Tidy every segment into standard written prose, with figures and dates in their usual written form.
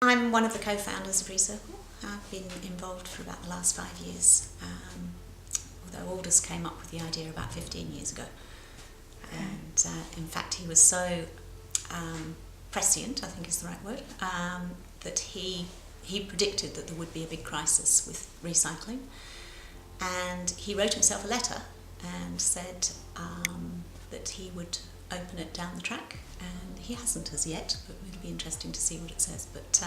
I'm one of the co-founders of ReCircle. I've been involved for about the last 5 years, although Aldous came up with the idea about 15 years ago. And in fact he was so prescient, I think is the right word, that he predicted that there would be a big crisis with recycling, and he wrote himself a letter and said that he would open it down the track, and he hasn't as yet, but it'll be interesting to see what it says. But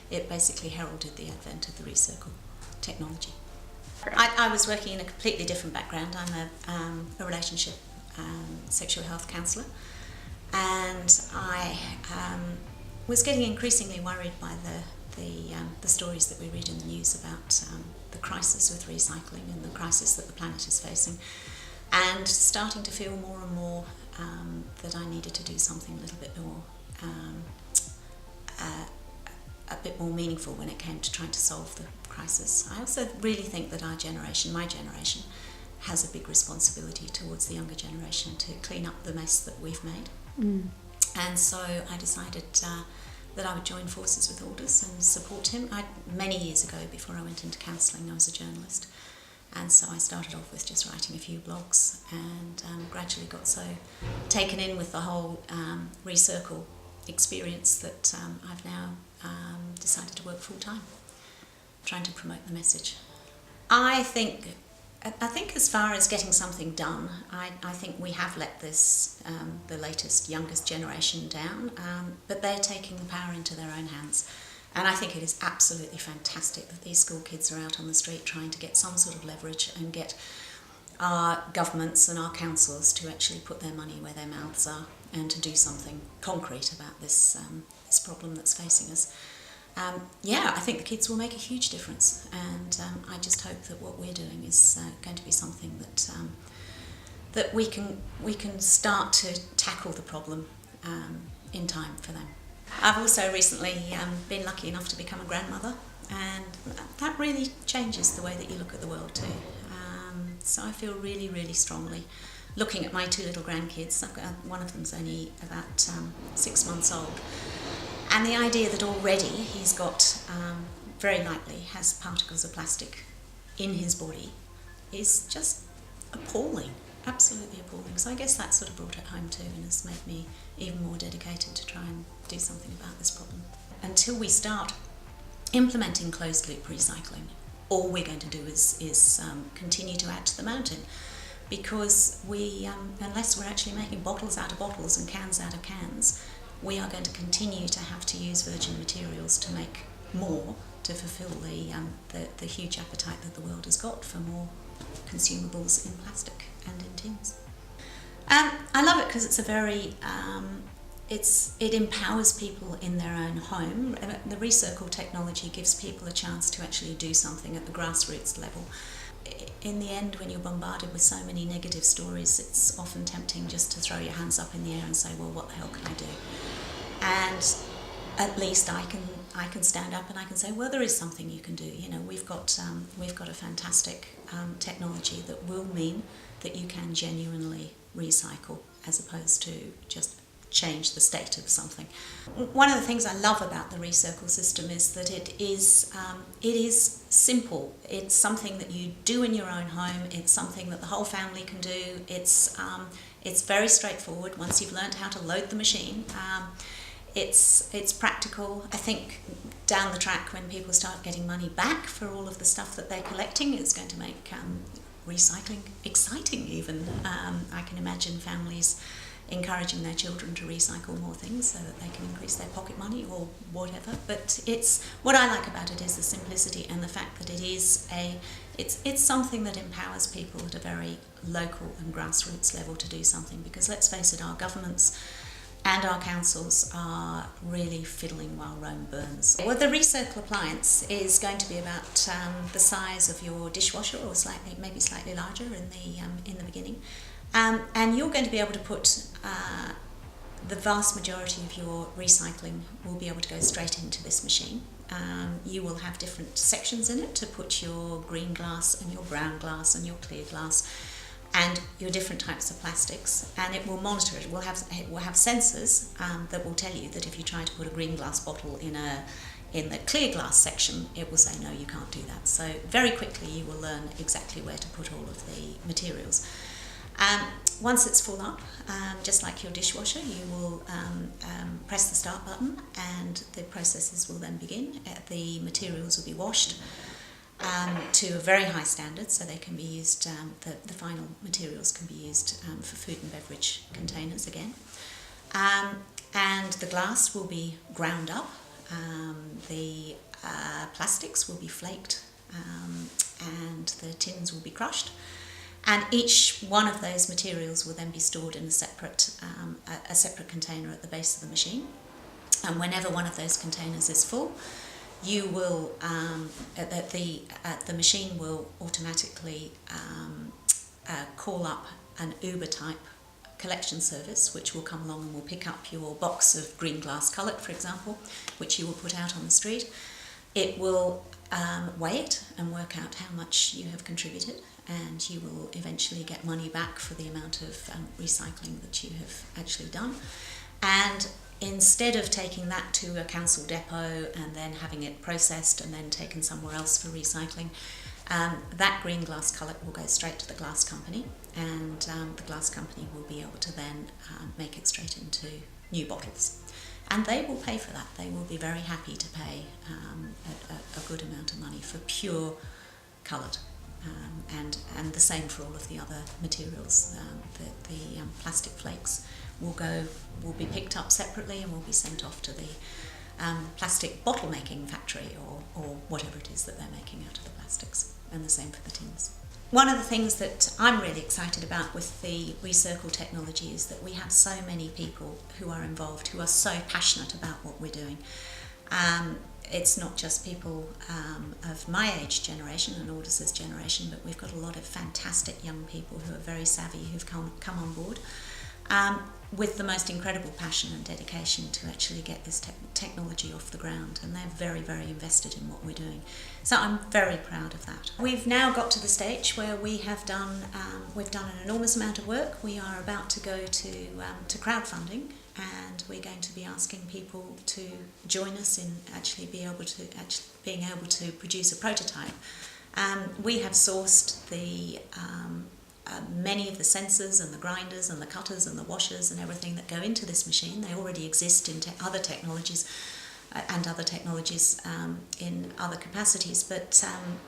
it basically heralded the advent of the ReCircle technology. I was working in a completely different background. I'm a relationship sexual health counsellor, and I was getting increasingly worried by the stories that we read in the news about the crisis with recycling and the crisis that the planet is facing, and starting to feel more and more that I needed to do something a little bit more meaningful when it came to trying to solve the crisis. I also really think that our generation, my generation, has a big responsibility towards the younger generation to clean up the mess that we've made. And so I decided that I would join forces with Aldous and support him. Many years ago, before I went into counselling, I was a journalist, and so I started off with just writing a few blogs, and gradually got so taken in with the whole ReCircle experience that I've now decided to work full-time, trying to promote the message. I think as far as getting something done, I think we have let this, the latest, youngest generation down, but they're taking the power into their own hands. And I think it is absolutely fantastic that these school kids are out on the street trying to get some sort of leverage and get our governments and our councils to actually put their money where their mouths are and to do something concrete about this problem that's facing us. I think the kids will make a huge difference, and I just hope that what we're doing is going to be something that we can start to tackle the problem in time for them. I've also recently been lucky enough to become a grandmother, and that really changes the way that you look at the world too. So I feel really, really strongly looking at my two little grandkids. One of them's only about 6 months old, and the idea that already he's got, very likely has particles of plastic in his body is just appalling, absolutely appalling. So I guess that sort of brought it home too, and has made me even more dedicated to try and do something about this problem. Until we start implementing closed-loop recycling, all we're going to do is continue to add to the mountain, because unless we're actually making bottles out of bottles and cans out of cans, we are going to continue to have to use virgin materials to make more, to fulfil the huge appetite that the world has got for more consumables in plastic and in tins. I love it because it's a very, it empowers people in their own home. The ReCircle technology gives people a chance to actually do something at the grassroots level. In the end, when you're bombarded with so many negative stories, it's often tempting just to throw your hands up in the air and say, well, what the hell can I do? And at least I can stand up and I can say, well, there is something you can do. You know, we've got a fantastic technology that will mean that you can genuinely recycle, as opposed to just change the state of something. One of the things I love about the ReCircle system is that it is simple. It's something that you do in your own home. It's something that the whole family can do. It's very straightforward once you've learned how to load the machine. It's practical. I think down the track, when people start getting money back for all of the stuff that they're collecting, it's going to make recycling exciting even. I can imagine families encouraging their children to recycle more things so that they can increase their pocket money or whatever. But what I like about it is the simplicity and the fact that it's something that empowers people at a very local and grassroots level to do something, because let's face it, our governments and our councils are really fiddling while Rome burns. Well, the ReCircle appliance is going to be about the size of your dishwasher, or maybe slightly larger in the beginning. And you're going to be able to put the vast majority of your recycling will be able to go straight into this machine. You will have different sections in it to put your green glass and your brown glass and your clear glass and your different types of plastics, and it will monitor it. It will have sensors that will tell you that if you try to put a green glass bottle in In the clear glass section, it will say, no, you can't do that. So very quickly you will learn exactly where to put all of the materials. Once it's full up, just like your dishwasher, you will press the start button and the processes will then begin. The materials will be washed to a very high standard, so they can be used, the final materials can be used for food and beverage containers again. And the glass will be ground up, the plastics will be flaked, and the tins will be crushed. And each one of those materials will then be stored in a separate container at the base of the machine. And whenever one of those containers is full, you will the machine will automatically call up an Uber type collection service, which will come along and will pick up your box of green glass cullet, for example, which you will put out on the street. It will weigh it and work out how much you have contributed, and you will eventually get money back for the amount of recycling that you have actually done. And instead of taking that to a council depot and then having it processed and then taken somewhere else for recycling, that green glass cullet will go straight to the glass company, and the glass company will be able to then make it straight into new bottles. And they will pay for that. They will be very happy to pay a good amount of money for pure cullet. And the same for all of the other materials. The plastic flakes will be picked up separately and will be sent off to the plastic bottle making factory or whatever it is that they're making out of the plastics, and the same for the tins. One of the things that I'm really excited about with the ReCircle technology is that we have so many people who are involved, who are so passionate about what we're doing. It's not just people of my age generation and Aldous' generation, but we've got a lot of fantastic young people who are very savvy, who've come on board with the most incredible passion and dedication to actually get this technology off the ground, and they're very, very invested in what we're doing. So I'm very proud of that. We've now got to the stage where we've done an enormous amount of work. We are about to go to crowdfunding, and we're going to be asking people to join us in being able to produce a prototype. We have sourced the many of the sensors and the grinders and the cutters and the washers and everything that go into this machine. They already exist in other technologies in other capacities, but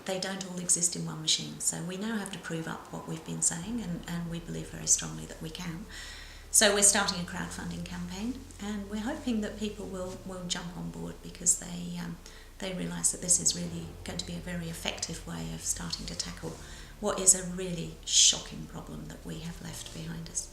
they don't all exist in one machine. So we now have to prove up what we've been saying, and we believe very strongly that we can. So we're starting a crowdfunding campaign, and we're hoping that people will jump on board, because they realise that this is really going to be a very effective way of starting to tackle what is a really shocking problem that we have left behind us.